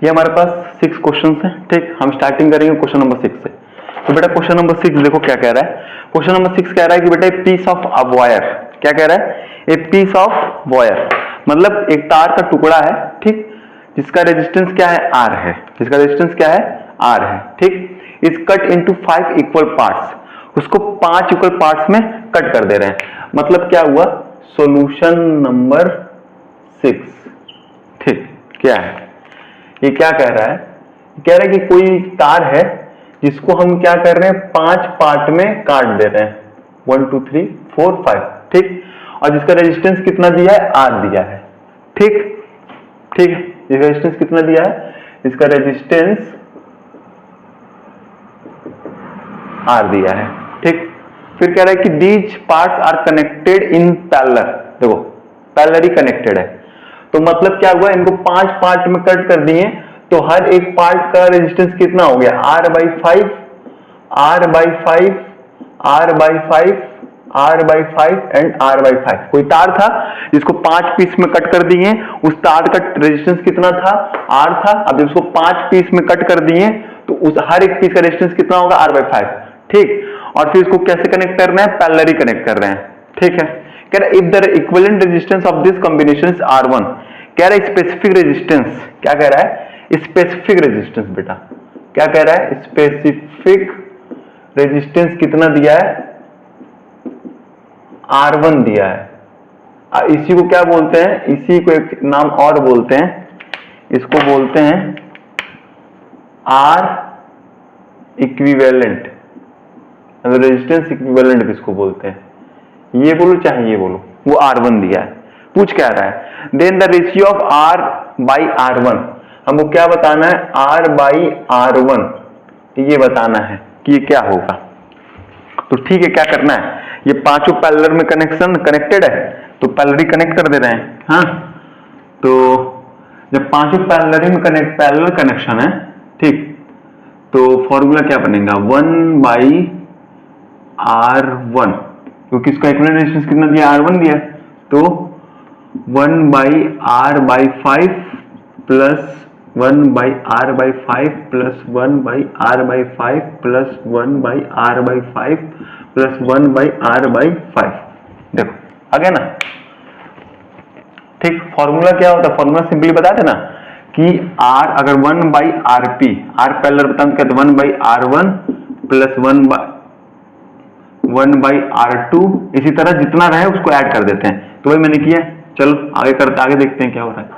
ये हमारे पास 6 क्वेश्चन है। ठीक, हम स्टार्टिंग करेंगे क्वेश्चन नंबर 6 से। तो बेटा क्वेश्चन नंबर 6 देखो क्या कह रहा है। क्वेश्चन नंबर 6 कह रहा है कि बेटा a piece of a wire, क्या कह रहा है, ए पीस ऑफ वायर मतलब एक तार का टुकड़ा है, ठीक, जिसका रेजिस्टेंस क्या है, आर है, जिसका रेजिस्टेंस क्या है, आर है, ठीक, is cut into 5 equal parts, उसको 5 इक्वल पार्ट्स में कट कर दे रहे हैं। मतलब क्या हुआ, सॉल्यूशन नंबर 6। ठीक, क्या है ये, क्या कह रहा है, कह रहा है कि कोई तार है जिसको हम क्या कर रहे हैं, 5 पार्ट में काट दे रहे हैं, 1 2 3 4 5, ठीक, और जिसका रेजिस्टेंस कितना दिया है, आर दिया है, ठीक, ठीक है, इसका रेजिस्टेंस कितना दिया है, इसका रेजिस्टेंस आर दिया है, ठीक। फिर कह रहा है कि these parts are connected in parallel, देखो पैरेलली कनेक्टेड है, तो मतलब क्या हुआ, इनको 5 पार्ट में कट कर दिए, तो हर एक पार्ट का रेजिस्टेंस कितना हो गया, R/5, R/5, R/5, R/5 and R/5। कोई तार था जिसको 5 पीस में कट कर दिए, उस तार का रेजिस्टेंस कितना था, R था। अब उसको 5 पीस में कट कर दिए तो उस हर एक पीस का रेजिस्टेंस कितना होगा, R/5, ठीक। और फिर इसको कैसे कनेक्ट कर रहे हैं, पैरेलली कनेक्ट कर रहे हैं, ठीक है। कह रहा है if the equivalent resistance of this combination is R1, कह रहा है स्पेसिफिक रेजिस्टेंस, क्या कह रहा है, स्पेसिफिक रेजिस्टेंस, बेटा क्या कह रहा है, स्पेसिफिक रेजिस्टेंस कितना दिया है, R1 दिया है। इसी को क्या बोलते हैं, इसी को एक नाम और बोलते हैं, इसको बोलते हैं R इक्विवेलेंट, रेजिस्टेंस इक्विवेलेंट किसको बोलते हैं, ये बोलो चाहे ये बोलो, वो R1 दिया है। पूछ क्या रहा है, then the ratio of R/R1, हमको क्या बताना है, R/R1, ये बताना है कि ये क्या होगा। तो ठीक है, क्या करना है, ये पांचों पैरेलल में कनेक्टेड है, तो पैरेलली कनेक्ट कर दे रहे हैं। हाँ, तो जब पांचों पैरेलल कनेक्शन है, ठीक, तो फॉर्मूला क्या बनेगा, 1/R1, क्योंकि इसका इक्विवेलेंट रेजिस्टेंस कितना दिया, R1 दिया, तो 1/R/5 plus 1/R/5 plus 1/R/5 plus 1/R/5 plus 1/R/5, देखो आ गया ना, ठीक। फॉर्मूला क्या होता है, फॉर्मूला सिंपली बता देना कि R अगर 1/RP, R पैरेलल बताऊं क्या, तो 1/R1 प्लस 1/R2, इसी तरह जितना रहे उसको ऐड कर देते हैं। तो वही मैंने किया, चलो आगे करते, आगे देखते हैं क्या हो रहा है,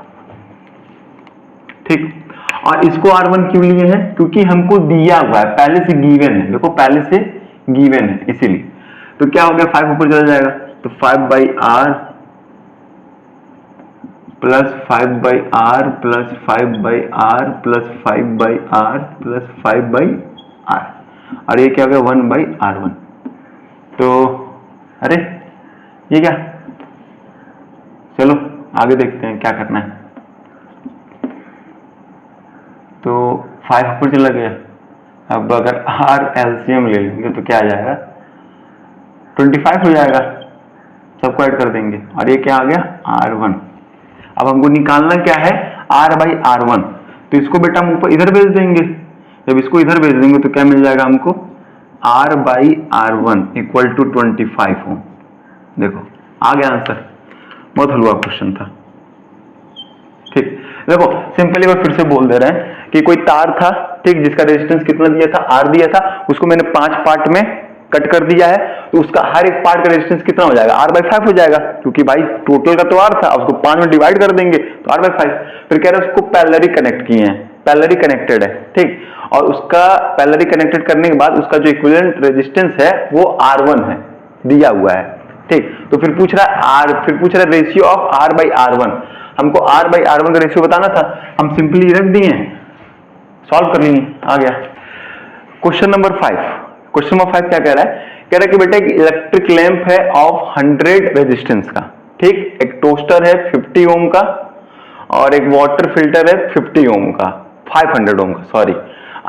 ठीक। और इसको R1 क्यों लिए हैं, क्योंकि हमको दिया हुआ है, पहले से गिवन है, देखो पहले से गिवन है, इसीलिए। तो क्या हो गया, 5 ऊपर चला जाएगा, तो 5/R plus 5/R plus 5/R plus 5/R plus 5/R, और ये क्या हो गया, 1/R1। तो अरे ये क्या, चलो आगे देखते हैं क्या करना है। तो 5 ऊपर चला गया, अब अगर R एलसीएम ले लेंगे तो क्या आ जाएगा, 25 हो जाएगा, सबको ऐड कर देंगे, और ये क्या आ गया, R1। अब हमको निकालना क्या है, R/R1, तो इसको बेटा हम ऊपर इधर भेज देंगे, जब इसको इधर भेज देंगे तो क्या मिल जाएगा हमको, R/R1 इक्वल टू 25 ओम। देखो आ गया आंसर, बहुत हलवा क्वेश्चन था, ठीक। देखो सिंपली मैं फिर से बोल दे रहे हैं कि कोई तार था, ठीक, जिसका रेजिस्टेंस कितना दिया था, R दिया था, उसको मैंने 5 पार्ट में कट कर दिया है, तो उसका हर एक पार्ट का रेजिस्टेंस कितना हो जाएगा, R/5 हो जाएगा, क्योंकि भाई टोटल का तो R था, उसको 5 में डिवाइड कर देंगे तो R/5। फिर कह रहे हैं उसको पैरेलली कनेक्ट किए हैं, पैरेलली कनेक्टेड है, ठीक, और उसका पैरेलली कनेक्टेड करने के बाद उसका जो इक्विवेलेंट रेजिस्टेंस है वो R1 है, दिया हुआ है, ठीक। तो फिर पूछ रहा है रेशियो ऑफ R/R1, हमको R/R1 का रेशियो बताना था, हम सिंपली रख दिए, सॉल्व कर लिए, आ गया। क्वेश्चन नंबर 5 क्या कह रहा है, कह रहा है कि बेटा एक इलेक्ट्रिक लैंप है ऑफ 100 रेजिस्टेंस का, ठीक, एक टोस्टर है 50 ओम का, और एक वाटर फिल्टर है 50 ओम का, 500 ओम का sorry,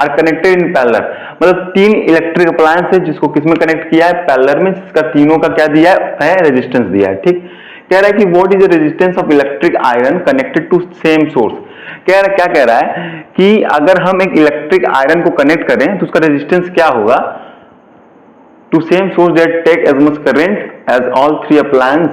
are connected in parallel, मतलब 3 इलेक्ट्रिक अप्लायंस है जिसको किसमें कनेक्ट किया है, पैरेलल में, जिसका तीनों का क्या दिया है, रेजिस्टेंस दिया है, ठीक। कह रहा है कि what is the resistance of electric iron connected to same source, क्या कह रहा है कि अगर हम एक इलेक्ट्रिक आयरन को कनेक्ट करें तो उसका रेजिस्टेंस क्या होगा, to same source that take as much current as all three appliance.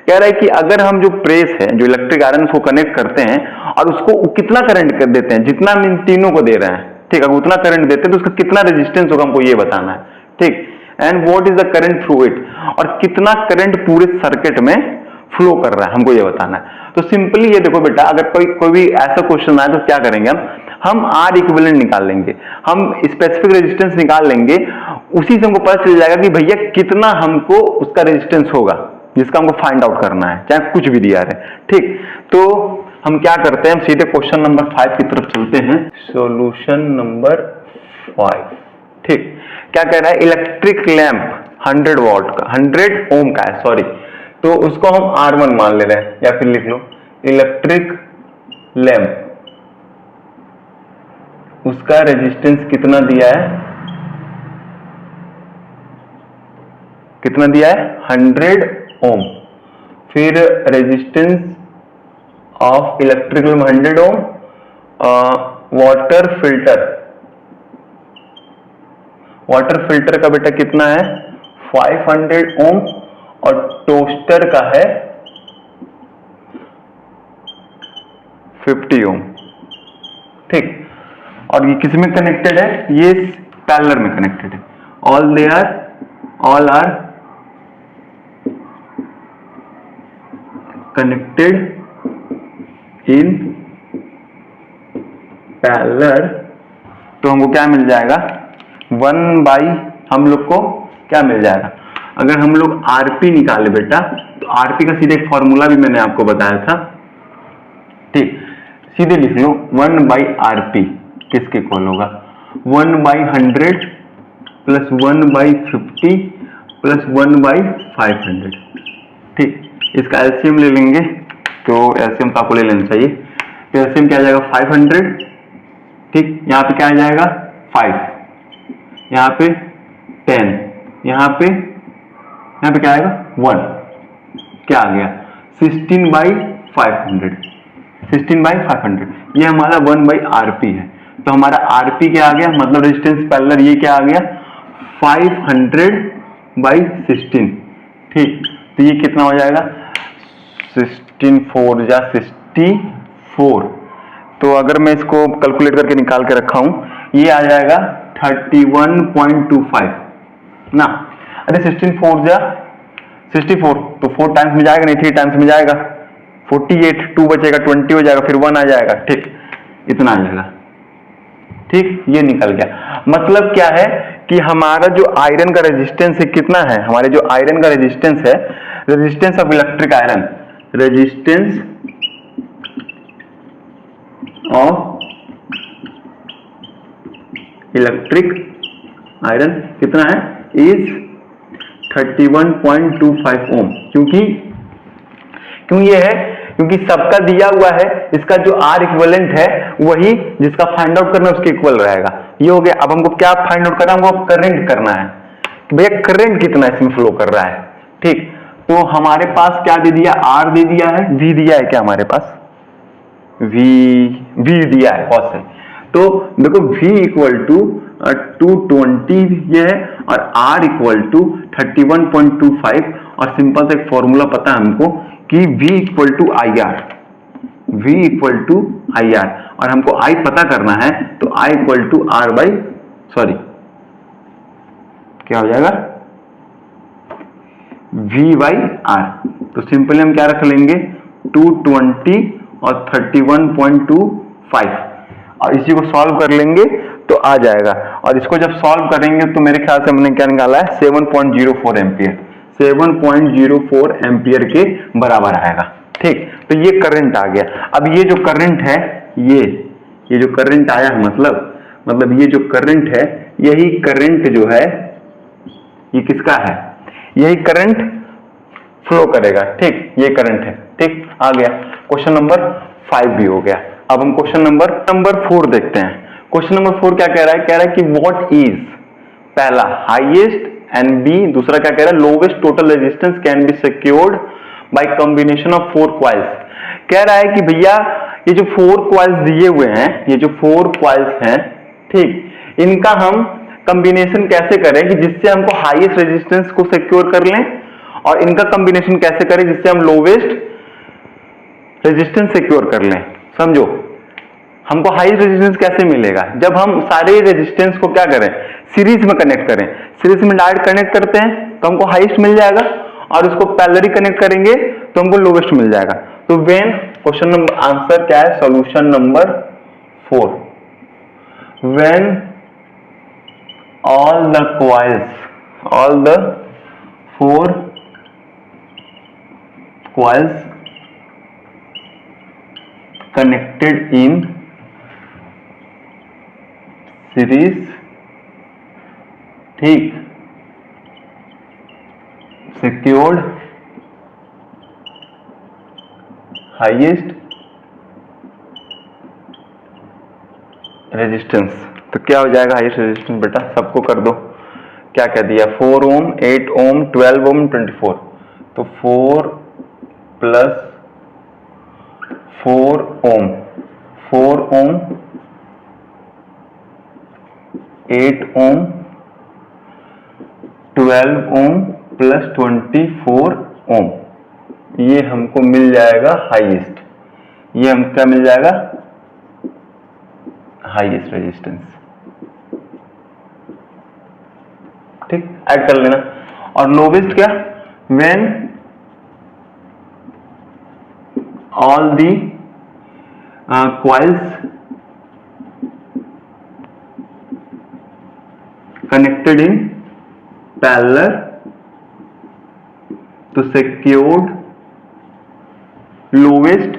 कह रहा है कि अगर हम जो प्रेस है, जो इलेक्ट्रिक आयरन को कनेक्ट करते हैं और उसको कितना करंट कर देते हैं, जितना हम इन तीनों को दे रहे हैं, ठीक, अगर उतना करंट देते हैं तो उसका कितना रेजिस्टेंस होगा, हमको ये बताना है, ठीक। And what is the current through it, और कितना करंट पूरे सर्किट में फ्लो कर रहा है, हमको ये बताना है। तो सिंपली ये देखो बेटा, अगर कोई भी ऐसा क्वेश्चन आए तो क्या करेंगे हम आर इक्विवेलेंट निकाल लेंगे, हम स्पेसिफिक रेजिस्टेंस निकाल लेंगे, उसी से हमको पता चल जाएगा कि भैया कितना हमको उसका रेजिस्टेंस होगा जिसका हमको फाइंड आउट करना है, चाहे कुछ भी दिया रहे, ठीक। तो हम क्या करते हैं, हम सीधे क्वेश्चन नंबर 5 की तरफ चलते हैं। सॉल्यूशन नंबर 5, ठीक। क्या कह रहा है, इलेक्ट्रिक लैंप 100 वॉट का, 100 ओम का है, सॉरी, तो उसको हम R1 मान ले रहे हैं, या फिर लिख लो इलेक्ट्रिक लैंप, उसका रेजिस्टेंस कितना दिया है, कितना दिया है 100 ओम। फिर resistance of electric lamp 100 ohm, water filter का बेटा कितना है 500 ओम, और टोस्टर का है 50 ओम, ठीक। और ये किस में कनेक्टेड है, ये पैरेलल में कनेक्टेड है, all are connected in parallel. तो हमको क्या मिल जाएगा 1/, हम लोग को क्या मिल जाएगा, अगर हम लोग आरपी निकाले बेटा, तो आरपी का सीधे एक फॉर्मूला भी मैंने आपको बताया था, ठीक। सीधे लिख लो 1/RP किसके इक्वल होगा, 1/100 प्लस 1/50 प्लस 1/500, ठीक। इसका एलसीएम ले लेंगे, तो एलसीएम तो आपको ले लेना चाहिए, तो एलसीएम क्या आ जाएगा 500, ठीक। यहाँ पे क्या आ जाएगा 5, यहाँ पे 10, यहाँ पे क्या आएगा 1, क्या आ गया 16/500, 16/500, ये हमारा 1/RP है। तो हमारा RP क्या आ गया, मतलब रेजिस्टेंस पैरेलल, ये क्या आ गया 500/16, ठीक। तो ये कितना हो जाएगा 16 4 जा 64, तो अगर मैं इसको कैलकुलेट करके निकाल के रखा हूं, ये आ जाएगा 31.25 ना, अरे 16 4 जा 64, तो 4 टाइम्स में जाएगा नहीं, 3 टाइम्स में जाएगा 48, 2 बचेगा 20 हो जाएगा, फिर 1 आ जाएगा, ठीक, इतना आ जाएगा, ठीक। ये निकल गया, मतलब क्या है कि हमारा जो आयरन का रेजिस्टेंस है कितना है, हमारे जो आयरन का रेजिस्टेंस है, resistance of electric iron, resistance of electric iron कितना है, इज 31.25 ओम। क्यों ये है, क्योंकि सबका दिया हुआ है, इसका जो आर इक्विवेलेंट है वही जिसका फाइंड आउट करना है उसके इक्वल रहेगा। ये हो गया। अब हमको क्या फाइंड आउट करना है, हमको करंट करना है कि भैया करंट कितना इसमें फ्लो कर रहा है, ठीक। तो हमारे पास क्या दे दिया, आर दे दिया है, वी दिया है, क्या हमारे पास वी दिया है, बहुत सही। तो देखो V इक्वल टू 220 ये है, और R इक्वल टू 31.25, और सिंपल से एक फॉर्मूला पता है हमको कि V equal to I R, और हमको I पता करना है, तो I इक्वल टू क्या हो जाएगा V/R। तो सिंपली हम क्या रख लेंगे 220 और 31.25, और इसी को सॉल्व कर लेंगे तो आ जाएगा। और इसको जब सॉल्व करेंगे तो मेरे ख्याल से हमने क्या निकाला है 7.04 एम्पियर, 7.04 एम्पियर के बराबर आएगा, ठीक। तो ये करंट आ गया। अब ये जो करंट है, ये जो करंट आया है, मतलब ये जो करंट है, यही करंट जो है ये किसका है, यही करंट फ्लो करेगा, ठीक। ये करंट है, ठीक। आ गया। क्वेश्चन नंबर 5 भी हो गया। अब हम क्वेश्चन नंबर 4 देखते हैं। क्वेश्चन नंबर 4 क्या कह रहा है, कह रहा है कि व्हाट इज, पहला हाईएस्ट, एंड बी दूसरा क्या कह रहा है lowest total resistance can be secured by combination of 4 coils. कह रहा है कि भैया ये जो 4 कॉइल्स दिए हुए हैं, ये जो 4 कॉइल्स हैं, ठीक, इनका हम कॉम्बिनेशन कैसे करें कि जिससे हमको हाईएस्ट रेजिस्टेंस को सिक्योर कर लें, और इनका कॉम्बिनेशन कैसे करें जिससे हम लोवेस्ट रेजिस्टेंस सिक्योर कर लें। समझो, हमको हाईएस्ट रेजिस्टेंस कैसे मिलेगा, जब हम सारे रेजिस्टेंस को क्या करें, सीरीज में कनेक्ट करें। सीरीज में डायरेक्ट कनेक्ट करते हैं तो हमको हाईएस्ट मिल जाएगा, और उसको पैरेलली कनेक्ट करेंगे तो हमको लोवेस्ट मिल जाएगा। तो व्हेन, क्वेश्चन नंबर आंसर क्या है, solution number 4, when all the coils, all the 4 coils connected in series, ठीक, secured highest रेजिस्टेंस। तो क्या हो जाएगा हाईएस्ट रेजिस्टेंस बेटा, सबको कर दो, क्या क्या दिया, 4 ओम, 8 ओम, 12 ओम, 24। तो 4 प्लस 4 ओम, 4 ओम, 8 ओम, 12 ओम प्लस 24 ओम, ये हमको मिल जाएगा हाईएस्ट। ये हमको क्या मिल जाएगा, हाईएस्ट रेजिस्टेंस। ठीक, ऐड कर लेना। और लोवेस्ट क्या, when all the coils connected in parallel to secured lowest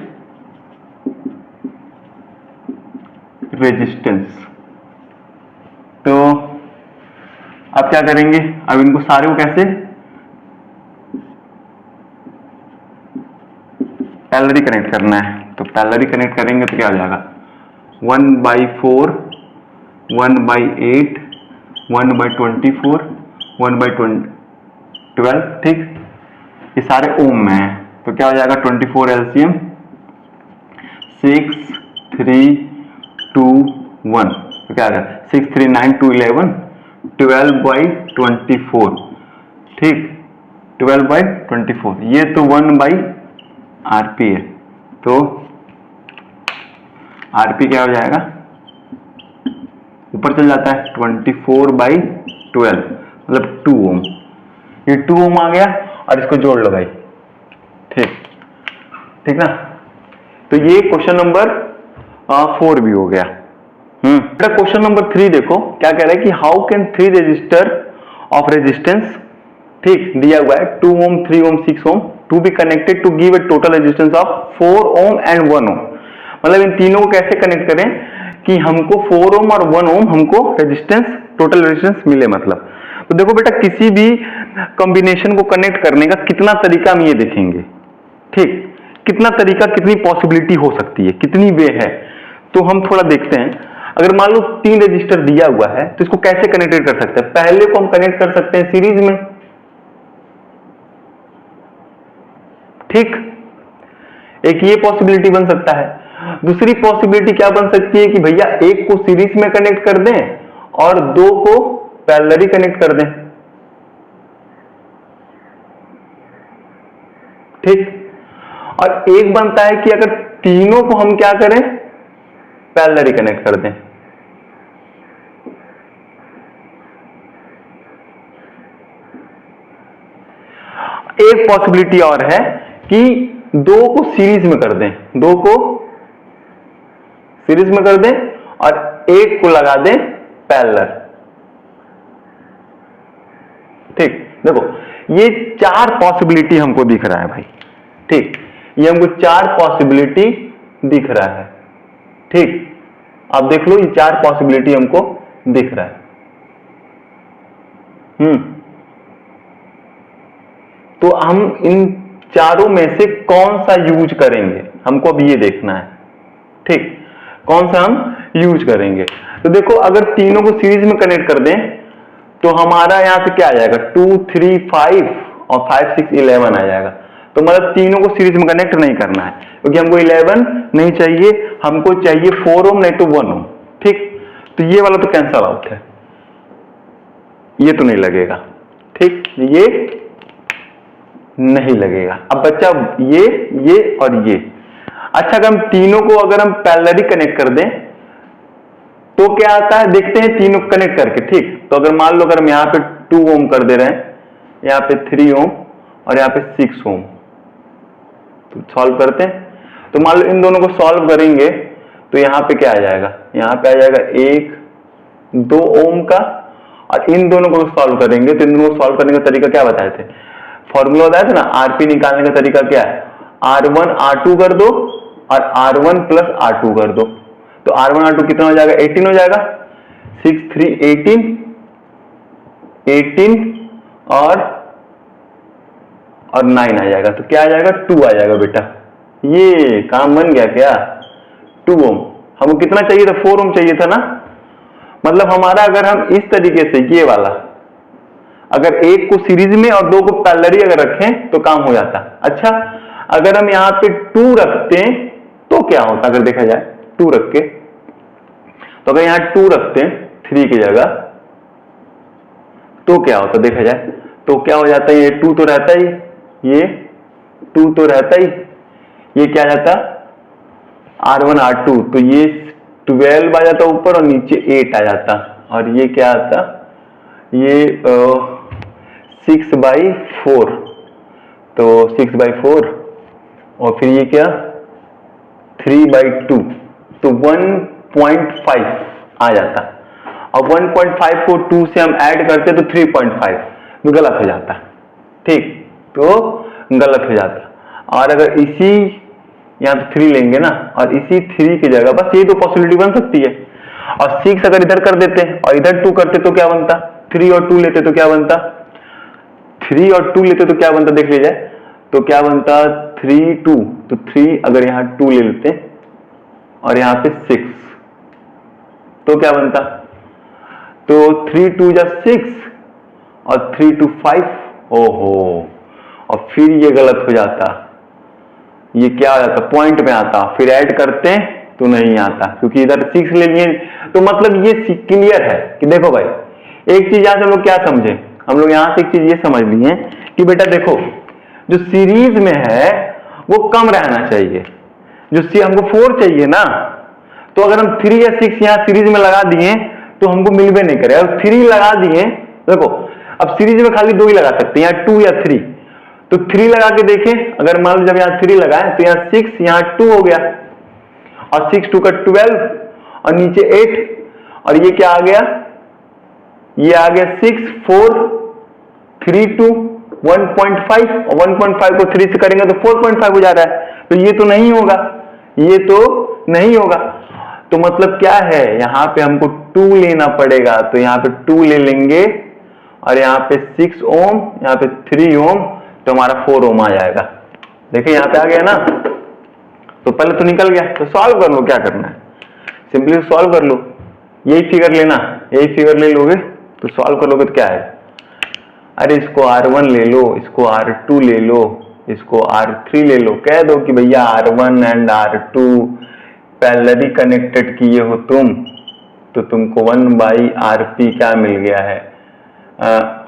resistance। तो अब क्या करेंगे, अब इनको सारे को कैसे पैरेलली कनेक्ट करना है। तो पैरेलली कनेक्ट करेंगे तो क्या हो जाएगा, 1/4, 1/8, 1/24, 1/12, ठीक, ये सारे ओम में है। तो क्या हो जाएगा, 24 LCM 6, 3, 2, 1, तो क्या आ गया 6, 3, 9, 2, 11, 12/24, ठीक, 12/24, ये तो 1/RP है। तो RP क्या हो जाएगा, ऊपर चल जाता है, 24/12 मतलब 2 ओम, ये 2 ओम आ गया, और इसको जोड़ लो भाई, ठीक, ठीक ना। तो ये क्वेश्चन नंबर 4 भी हो गया। बेटा क्वेश्चन नंबर 3 देखो क्या कह रहा है कि how can 3 resistor of resistance, ठीक, दिया हुआ है 2 ohm, 3 ohm, 6 ohm to be connected to give a total resistance of 4 ohm and 1 ohm. मतलब इन तीनों को कैसे कनेक्ट करें कि हमको 4 ओम और 1 ओम हमको रेजिस्टेंस, टोटल रेजिस्टेंस मिले। मतलब तो देखो बेटा, किसी भी कॉम्बिनेशन को कनेक्ट करने का कितना तरीका हम ये देखेंगे, ठीक, कितना तरीका, कितनी पॉसिबिलिटी हो सकती है, कितनी वे है। तो हम थोड़ा देखते हैं। अगर मान लो 3 रजिस्टर दिया हुआ है तो इसको कैसे कनेक्टेड कर सकते हैं। पहले को हम कनेक्ट कर सकते हैं सीरीज में, ठीक, एक ये पॉसिबिलिटी बन सकता है। दूसरी पॉसिबिलिटी क्या बन सकती है कि भैया एक को सीरीज में कनेक्ट कर दें और 2 को पैरेलली कनेक्ट कर दें, ठीक। और एक बनता है कि अगर तीनों को हम क्या करें, पैरेलली कनेक्ट कर दें। एक पॉसिबिलिटी और है कि 2 को सीरीज में कर दें, 2 को सीरीज में कर दें और एक को लगा दें पैरेलल, ठीक। देखो ये 4 पॉसिबिलिटी हमको दिख रहा है भाई, ठीक, ये हमको 4 पॉसिबिलिटी दिख रहा है, ठीक। आप देख लो, ये 4 पॉसिबिलिटी हमको दिख रहा है। तो हम इन चारों में से कौन सा यूज करेंगे, हमको अब ये देखना है, ठीक, कौन सा हम यूज करेंगे। तो देखो, अगर तीनों को सीरीज में कनेक्ट कर दें तो हमारा यहां से क्या आ जाएगा, 2, 3, 5 और 5, 6, 11 आ जाएगा। तो मतलब तीनों को सीरीज में कनेक्ट नहीं करना है, क्योंकि हमको 11 नहीं चाहिए, हमको चाहिए 4 ओम नहीं तो 1 ओम। ठीक, तो ये वाला तो कैंसल आउट है, ये तो नहीं लगेगा। ठीक, ये नहीं लगेगा। अब बच्चा ये और ये। अच्छा, अगर हम तीनों को अगर हम पैरेलली कनेक्ट कर दें तो क्या आता है, देखते हैं तीनों कनेक्ट करके। ठीक, तो अगर मान लो अगर हम यहाँ पे 2 ओम कर दे रहे हैं, यहाँ पे 3 ओम और यहाँ पे 6 ओम, तो सॉल्व करते हैं। तो मान लो इन दोनों को सॉल्व करेंगे तो यहाँ पे क्या आ जाएगा, यहाँ पे आ जाएगा 1-2 ओम का, और इन दोनों को सॉल्व करेंगे तो इन दोनों को सॉल्व करने का तरीका क्या बताए थे, फॉर्मूला बताया था ना, आरपी निकालने का तरीका क्या है, R1 R2 कर दो और R1 प्लस R2 कर दो। तो R1 R2 कितना हो जाएगा, 18 हो जाएगा, 6 3 18 और 9 आ जाएगा। तो क्या आ जाएगा, 2 आ जाएगा बेटा। ये काम बन गया क्या, 2 ओम। हमको कितना चाहिए था, 4 ओम चाहिए था ना। मतलब हमारा अगर हम इस तरीके से ये वाला अगर एक को सीरीज में और दो को पैरेलली अगर रखें तो काम हो जाता। अच्छा, अगर हम यहाँ पे 2 रखते हैं तो क्या होता, अगर देखा जाए 2 रख के, तो अगर यहाँ 2 रखते हैं 3 की जगह तो क्या होता, देखा जाए तो क्या हो जाता है, ये 2 तो रहता ही, ये 2 तो रहता ही, ये क्या जाता R1 R2, तो ये 12 आ जाता ऊपर और नीचे 8 आ जाता, और ये क्या आता, ये 6/4, तो 6/4 और फिर ये क्या 3/2, तो 1.5 आ जाता। और 1.5 को 2 से हम ऐड करते तो 3.5, तो गलत हो जाता। ठीक, तो गलत हो जाता। और अगर इसी यहाँ पे 3 लेंगे ना, और इसी 3 की जगह बस ये तो पॉसिबिलिटी बन सकती है, और 6 अगर इधर कर देते और इधर 2 करते तो क्या बनता, 3 और 2 लेते तो क्या बनता, 3 और 2 लेते तो क्या बनता, देख लीजिए तो क्या बनता, 3 2, तो 3 अगर यहाँ 2 ले लेते और यहाँ पे 6 तो क्या बनता, तो 3 2 जा 6 और 3 2 5, ओहो, और फिर ये गलत हो जाता, ये क्या हो जाता, पॉइंट में आता, फिर ऐड करते हैं तो नहीं आता, क्योंकि इधर 6 ले लिए। तो मतलब ये क्लियर है कि देखो भाई, एक चीज यहां से हम लोग क्या समझे, हम लोग यहां से एक चीज ये समझ लिए कि बेटा देखो, जो सीरीज में है वो कम रहना चाहिए, जो हमको 4 चाहिए ना, तो अगर हम 3 या 6 यहाँ सीरीज में लगा दिए तो हमको मिलवे नहीं करे। अगर 3 लगा दिए, देखो अब सीरीज में खाली 2 ही लगा सकते हैं, यहाँ 2 या 3, तो 3 लगा के देखें, अगर मान लो जब यहाँ 3 लगाए तो यहाँ 6 यहाँ 2 हो गया, और 6 2 का 12 और नीचे 8, और ये क्या आ गया, ये आ गया 6 4 3 2 1.5, और 1.5 को 3 से करेंगे तो 4.5 हो जा रहा है, तो ये तो नहीं होगा, ये तो नहीं होगा। तो मतलब क्या है, यहाँ पे हमको 2 लेना पड़ेगा, तो यहाँ पे 2 ले लेंगे, और यहाँ पे 6 ओम, यहाँ पे 3 ओम, तो हमारा 4 ओम आ जाएगा। देखिए यहाँ पे आ गया ना, तो पहले तो निकल गया, तो सॉल्व कर लो, क्या करना है, सिंपली सॉल्व कर लो, यही फिगर लेना, यही फिगर ले लोगे तो सॉल्व कर लोगे तो क्या है, अरे इसको R1 ले लो, इसको R2 ले लो, इसको R3 ले लो, कह दो कि भैया R1 and R2 parallelly connected किए हो तुम, तो तुमको 1/RP क्या मिल गया है,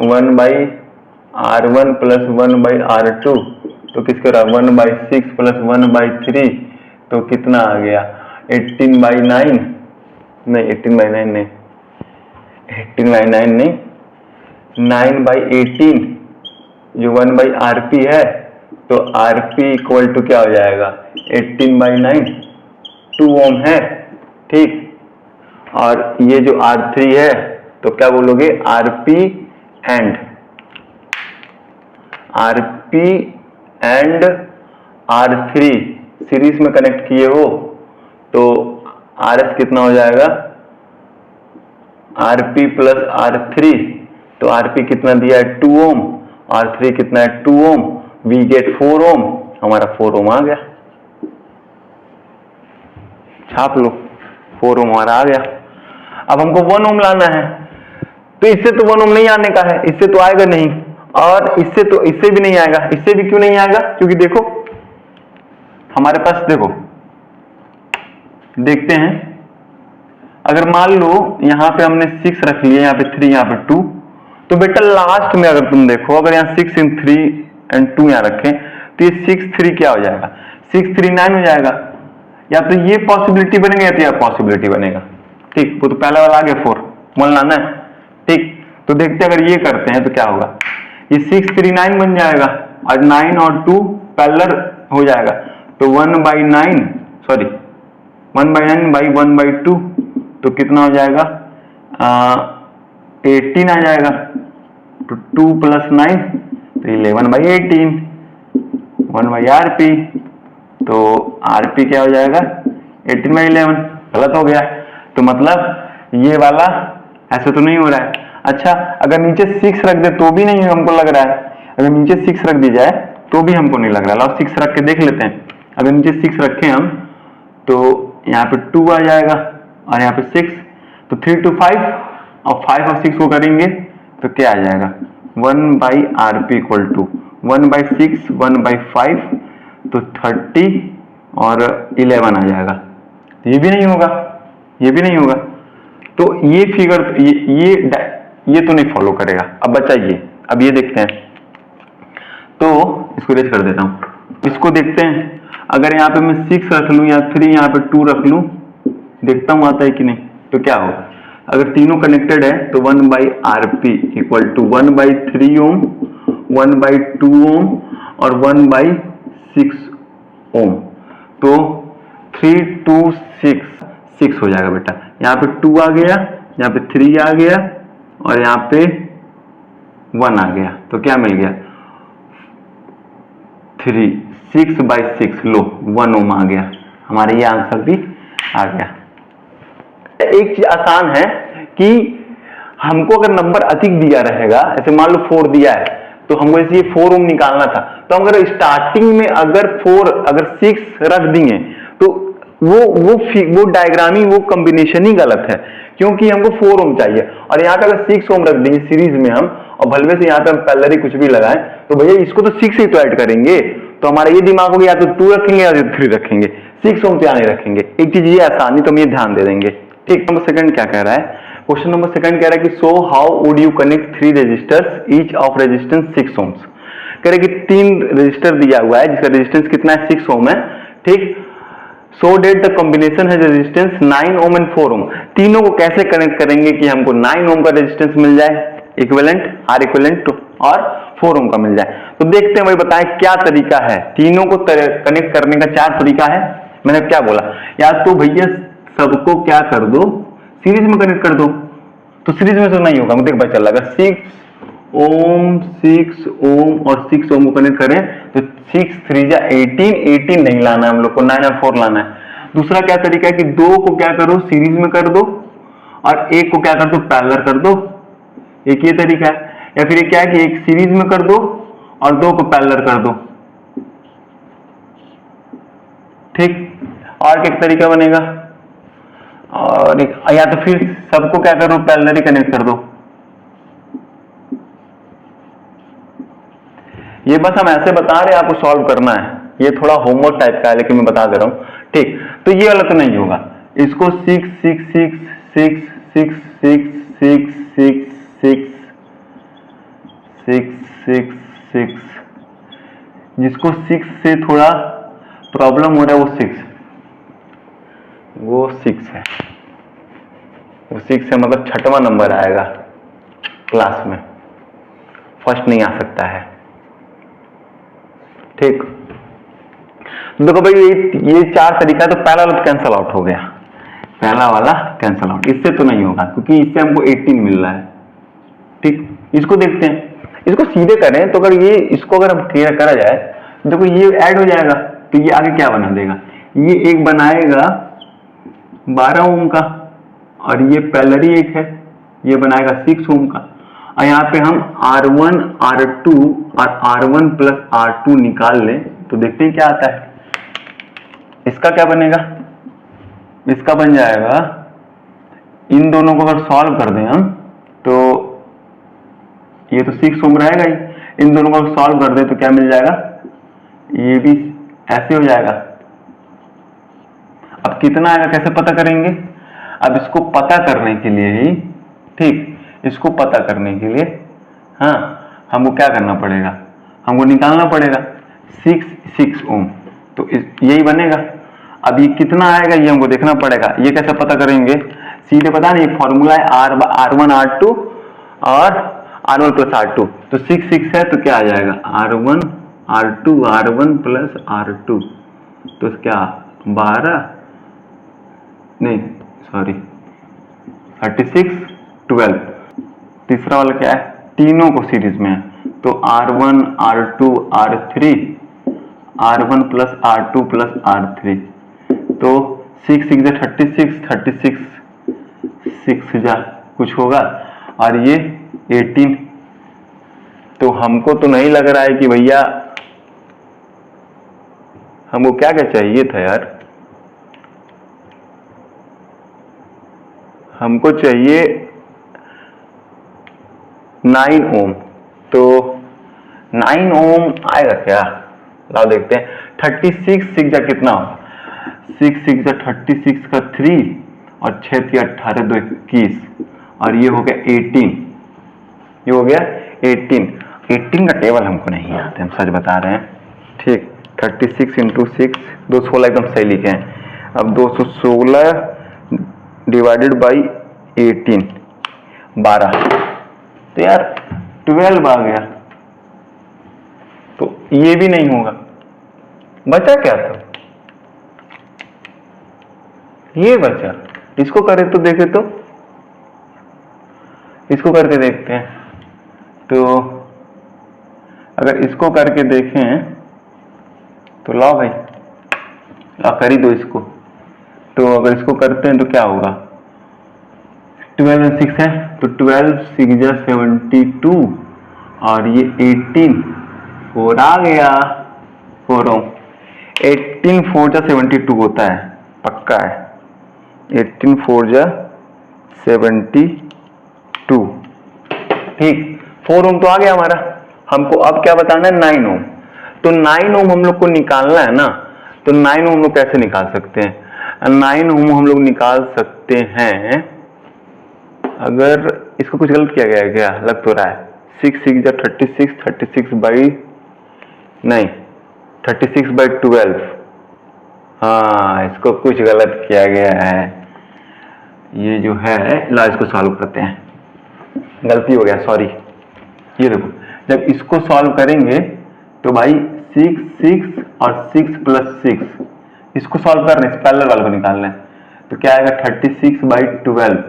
1/R1 प्लस 1/R2, तो किसके 1/6 प्लस 1/3, तो कितना आ गया 18/9, नहीं 18/9 नहीं, 18/9 नहीं, 9/18, जो 1/RP है, तो RP इक्वल टू क्या हो जाएगा 18/9, 2 ओम है। ठीक, और ये जो R3 है तो क्या बोलोगे, RP एंड R3 सीरीज में कनेक्ट किए हो, तो RS कितना हो जाएगा, RP प्लस R3, तो RP कितना दिया है 2 ओम, R3 कितना है 2 ओम, वी गेट 4 ओम, हमारा 4 ओम आ गया, छाप लो, 4 ओम हमारा आ गया। अब हमको 1 ओम लाना है, तो इससे तो 1 ओम नहीं आने का है, इससे तो आएगा नहीं, और इससे भी नहीं आएगा। इससे भी क्यों नहीं आएगा? क्योंकि देखो हमारे पास, देखो देखते हैं, अगर मान लो यहाँ पे हमने 6 रख लिया, यहाँ पे 3, यहाँ पे 2, तो बेटा लास्ट में अगर तुम देखो, अगर यहाँ 6 इन 3 एंड 2 यहाँ रखें तो ये 6 3 क्या हो जाएगा? 6 3 9 हो जाएगा। या तो ये पॉसिबिलिटी बनेगा या तो यह पॉसिबिलिटी बनेगा। ठीक, वो तो पहला वाला आ गया 4 1 लाना है। ठीक, तो देखते हैं अगर ये करते हैं तो क्या होगा। ये 6 3 9 बन जाएगा और 9 और 2 पैरेलल हो जाएगा, तो 1/9 सॉरी 1/9/1/2 तो कितना हो जाएगा? 18 आ जाएगा। तो 2 + 9 तो 11/18, 1/RP, तो RP क्या हो जाएगा? 18/11। गलत हो गया। तो मतलब ये वाला ऐसे तो नहीं हो रहा है। अच्छा, अगर नीचे 6 रख दे तो भी नहीं हमको लग रहा है। अगर नीचे 6 रख दी जाए तो भी हमको नहीं लग रहा। लाओ 6 रख के देख लेते हैं। अगर नीचे 6 रखें हम तो यहाँ पे 2 आ जाएगा और यहाँ पे 6, तो 3 to 5 और 5 और 6 को करेंगे तो क्या आ जाएगा? 1/RP = 1/6 1/5, तो 30 और 11 आ जाएगा। ये भी नहीं होगा, ये भी नहीं होगा। तो ये फिगर ये तो नहीं फॉलो करेगा। अब बचा ये, अब ये देखते हैं, तो इसको रेज कर देता हूं। इसको देखते हैं, अगर यहाँ पे मैं 6 रख लूं या 3 यहाँ पे 2 रख लूं, देखता हूं आता है कि नहीं। तो क्या होगा? अगर तीनों कनेक्टेड है तो 1/RP = 1/3 ओम, 1/2 ओम और 1/6 ओम। तो 3 2 6 हो जाएगा बेटा। यहाँ पे 2 आ गया, यहाँ पे 3 आ गया और यहाँ पे 1 आ गया, तो क्या मिल गया? 3 6/6 लो 1 ओम आ गया। हमारे ये आंसर भी आ गया। एक चीज आसान है कि हमको अगर नंबर अधिक दिया रहेगा, जैसे मान लो 4 दिया है तो हमको इसे 4 ओम निकालना था, तो हम अगर स्टार्टिंग में अगर 6 रख दिए तो वो डायग्रामी, वो कॉम्बिनेशन ही गलत है, क्योंकि हमको 4 ओम चाहिए। और यहाँ पे अगर 6 ओम रख देंगे सीरीज में हम, और भलवे से यहाँ पे हम पैरेलल कुछ भी लगाएं, तो भैया इसको तो 6 ही तो ऐड करेंगे। तो हमारा ये दिमाग हो गया, या तो 2 रखेंगे या 3 रखेंगे, 6 ओम क्या नहीं रखेंगे। एक चीज ये आसानी, तो हम ये ध्यान दे देंगे। ठीक, नंबर सेकंड क्या कह रहा है? क्वेश्चन नंबर सेकंड कह रहा है कि so how would you connect 3 resistors each of resistance 6 ohms. कह रहे कि 3 रेजिस्टर दिया हुआ है जिसका रेजिस्टेंस कितना है? 6 ओम है। ठीक, सो डेट द कॉम्बिनेशन है रेजिस्टेंस 9 ओम एंड 4 ओम। तीनों को कैसे कनेक्ट करेंगे कि हमको 9 ओम का रेजिस्टेंस मिल जाए इक्विवेलेंट, R इक्विवेलेंट, और 4 ओम का मिल जाए। तो देखते हैं भाई, बताएं क्या तरीका है। तीनों को कनेक्ट करने का 4 तरीका है। मैंने क्या बोला? या तो भैया सबको क्या कर दो, सीरीज में कनेक्ट कर दो। तो सीरीज में तो नहीं होगा, मुझे पता चल रहा है। 6 ओम 6 ओम और 6 ओम को कनेक्ट करें तो 6 3 जा 18 नहीं लाना है हम लोग को, 9 और 4 लाना है। दूसरा क्या तरीका है कि 2 को क्या करो सीरीज में कर दो और 1 को क्या कर दो पैरेलल कर दो। एक ये तरीका है। या फिर ये क्या है कि 1 सीरीज में कर दो और 2 को पैरेलल कर दो। ठीक, और क्या तरीका बनेगा? और एक, या तो फिर सबको क्या करो पैरेलल ही कनेक्ट कर दो। ये बस हम ऐसे बता रहे हैं, आपको सॉल्व करना है। ये थोड़ा होमवर्क टाइप का है लेकिन मैं बता दे रहा हूं। ठीक, तो ये वाला तो नहीं होगा। इसको 6 6 6 6 6 6 6 6 6 6 6 6, जिसको 6 से थोड़ा प्रॉब्लम हो रहा है वो 6 है। वो 6 है, मतलब 6वां नंबर आएगा क्लास में, फर्स्ट नहीं आ सकता है। ठीक, देखो भाई ये 4 तरीका है। तो पहला वाला कैंसल आउट हो गया, पहला वाला कैंसल आउट। इससे तो नहीं होगा क्योंकि इससे हमको 18 मिल रहा है। ठीक, इसको देखते हैं, इसको सीधे करें तो अगर ये इसको अगर हम क्लियर करा जाए, देखो ये ऐड हो जाएगा तो ये आगे क्या बना देगा? ये एक बनाएगा 12 ओम का और ये पैरेलल एक है, ये बनाएगा 6 ओम का। और यहाँ पे हम R1 R2 और R1 + R2 निकाल लें तो देखते हैं क्या आता है। इसका क्या बनेगा? इसका बन जाएगा, इन दोनों को अगर सॉल्व कर दें हम तो ये तो 6 ओम रहेगा ही, इन दोनों को सॉल्व कर दे तो क्या मिल जाएगा, ये भी ऐसे हो जाएगा। अब कितना आएगा कैसे पता करेंगे, अब इसको पता करने के लिए ही, ठीक, इसको पता करने के लिए हाँ हमको क्या करना पड़ेगा, हमको निकालना पड़ेगा 6 ओम, तो यही बनेगा। अब ये कितना आएगा ये हमको देखना पड़ेगा, ये कैसे पता करेंगे, सीधे पता नहीं, फॉर्मूला है R1 R2 और R1 प्लस R2, तो 6 है तो क्या आ जाएगा R1 R2 R1 plus R2, तो क्या 12 नहीं सॉरी 36 12। तीसरा वाला क्या है, तीनों को सीरीज में है, तो R1 R2 R3 R1 plus R2 plus R3, तो 6 6 36 36 6 जा कुछ होगा और ये 18। तो हमको तो नहीं लग रहा है कि भैया हमको क्या क्या चाहिए था यार, हमको चाहिए 9 ओम, तो 9 ओम आएगा क्या, लाओ देखते हैं। 36 6 जा कितना होगा, 6 6 जा 36 का 3 और 6 3 18 2 21 और ये हो गया 18, ये हो गया 18 का टेबल हमको नहीं आता, हम सच बता रहे हैं, ठीक। 36 इंटू 6 216 एकदम सही लिखे हैं। अब 216 डिवाइडेड बाई 18 12, तो यार 12 आ गया, तो ये भी नहीं होगा, बचा क्या था, ये बचा। इसको करे तो देखे तो, इसको करके देखते हैं, तो अगर इसको करके देखें तो लाओ भाई, लाओ कर ही दो इसको, तो अगर इसको करते हैं तो क्या होगा, 12 और 6 है तो 12 6 जा 72 और ये 18 4 आ गया, 4 ओम, 18 4 जा 72 होता है, पक्का है, 18 4 जा 72, ठीक। 4 ओम तो आ गया हमारा, हमको अब क्या बताना है 9 ओम, तो 9 ओम हम लोग को निकालना है ना, तो 9 ओम लोग कैसे निकाल सकते हैं, 9 ओम हम लोग निकाल सकते हैं, अगर इसको कुछ गलत किया गया है क्या, लग तो रहा है, 6 6 जा 36 36 बाई नहीं 36 बाई 12, हाँ इसको कुछ गलत किया गया है, ये जो है, ला इसको सॉल्व करते हैं, गलती हो गया सॉरी। ये देखो जब इसको सॉल्व करेंगे तो भाई 6 6 और 6 प्लस 6, इसको सॉल्व करना है, पैरेलल वाले को निकालना है, तो क्या आएगा 36 बाई 12,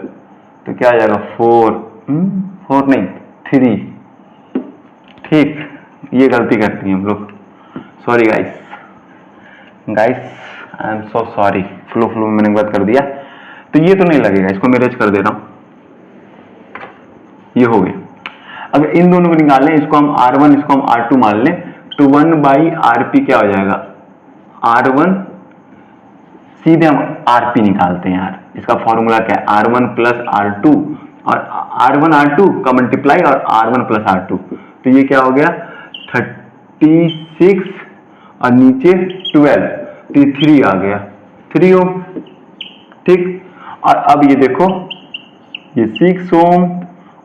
तो क्या आ जाएगा 4 नहीं 3, ठीक। ये गलती करती हैं हम लोग, sorry guys I am so sorry, flow में मैंने गलत कर दिया, तो ये तो नहीं लगेगा, इसको मैं इरेज कर दे रहा हूं, ये हो गया। अगर इन दोनों को निकालें, इसको हम R1 इसको हम R2 मान लें, तो 1 बाई RP क्या हो जाएगा, R1, सीधे हम RP निकालते हैं यार, इसका फॉर्मूला क्या है R1 प्लस R2 और R1 R2 का मल्टीप्लाई और R1 प्लस R2, तो ये क्या हो गया 36 और नीचे 12, तो ये 3 आ गया, 3 ओम, ठीक। और अब ये देखो ये 6 ओम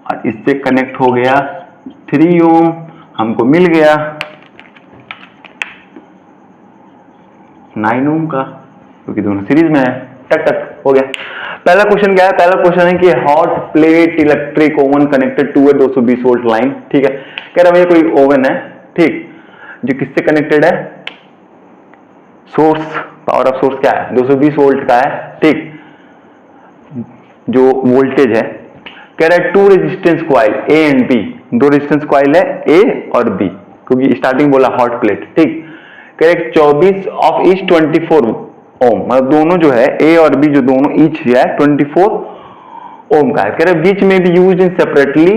और इससे कनेक्ट हो गया 3 ओम, हमको मिल गया 9 ओम का, क्योंकि दोनों सीरीज में है, टक टक हो गया। पहला क्वेश्चन क्या है, पहला क्वेश्चन है कि hot plate electric oven connected to a 220 volt line, ठीक है। कह रहा भैया कोई ओवन है, ठीक, जो किससे कनेक्टेड है, सोर्स, पावर ऑफ सोर्स क्या है 220 वोल्ट का है, ठीक, जो वोल्टेज है। कह रहा है 2 resistance coil A and B, 2 resistance coil है ए और बी, क्योंकि स्टार्टिंग बोला हॉट प्लेट, ठीक। कह रहे 24 ऑफ ईच 24 ओम, मतलब दोनों जो है ए और बी जो दोनों ईच है 24 ओम का है। कह रहे which may be used in separately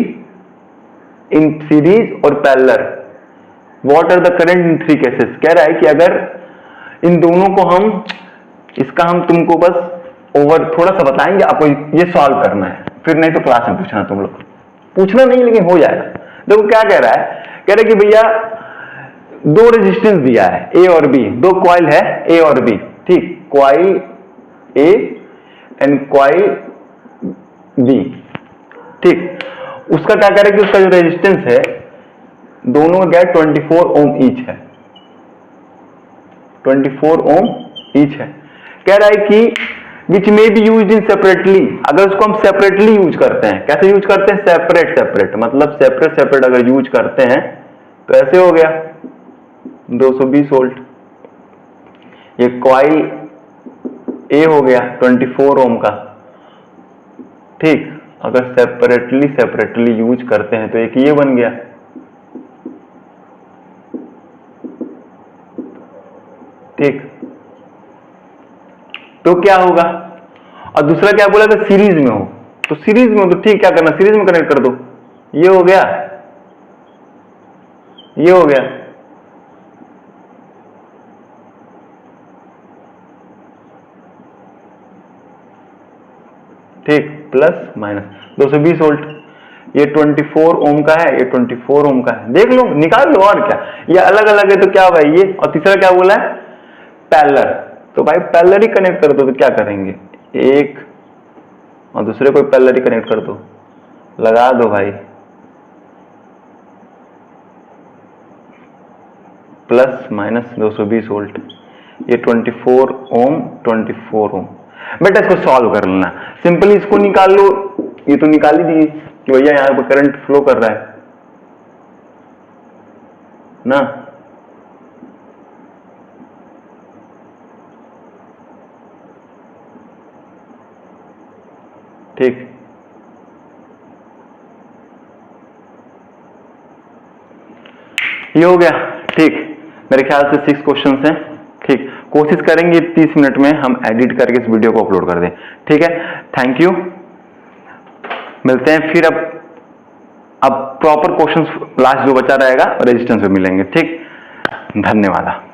in series और parallel, what are the current in 3 cases. कह रहा है कि अगर इन दोनों को हम, इसका हम तुमको बस ओवर थोड़ा सा बताएंगे, आपको ये सॉल्व करना है, फिर नहीं तो क्लास में पूछना, तुम लोग पूछना नहीं लेकिन हो जाएगा। देखो क्या कह रहा है, कह रहा है कि भैया दो रेजिस्टेंस दिया है ए और बी, दो कॉइल है ए और बी, ठीक, coil A and coil B, ठीक। उसका क्या कह रहा है कि उसका जो रेजिस्टेंस है दोनों का क्या है 24 ओम ईच है, 24 ओम ईच है। कह रहा है कि which may be used in separately, अगर उसको हम सेपरेटली यूज करते हैं, कैसे यूज करते हैं, सेपरेट सेपरेट, मतलब सेपरेट सेपरेट अगर यूज करते हैं तो ऐसे हो गया 220 वोल्ट, ये कॉइल ए हो गया 24 ओम का, ठीक। अगर सेपरेटली सेपरेटली यूज करते हैं तो एक ये बन गया, ठीक। तो क्या होगा, और दूसरा क्या बोला था, सीरीज में हो, तो सीरीज में हो तो ठीक, क्या करना, सीरीज में कनेक्ट कर दो, ये हो गया, ये हो गया, ठीक, प्लस माइनस 220 वोल्ट, ये 24 ओम का है, ये 24 ओम का है, देख लो निकाल लो, और क्या, ये अलग अलग है तो क्या भाई ये, और तीसरा क्या बोला है, पैरेलल, तो भाई पैरेलल ही कनेक्ट कर दो, तो क्या करेंगे, एक और दूसरे को पैरेलल ही कनेक्ट कर दो, लगा दो भाई, प्लस माइनस 220 वोल्ट, ये 24 ओम 24 ओम। बेटा इसको सॉल्व कर लेना, सिंपली इसको निकाल लो, ये तो निकाल ही दी कि भैया यहां पर करंट फ्लो कर रहा है ना, ठीक। ये हो गया, ठीक। मेरे ख्याल से 6 क्वेश्चंस हैं, ठीक। कोशिश करेंगे 30 मिनट में हम एडिट करके इस वीडियो को अपलोड कर दें, ठीक है। थैंक यू, मिलते हैं फिर। अब प्रॉपर क्वेश्चंस लास्ट जो बचा रहेगा रेजिस्टेंस में मिलेंगे, ठीक। धन्यवाद।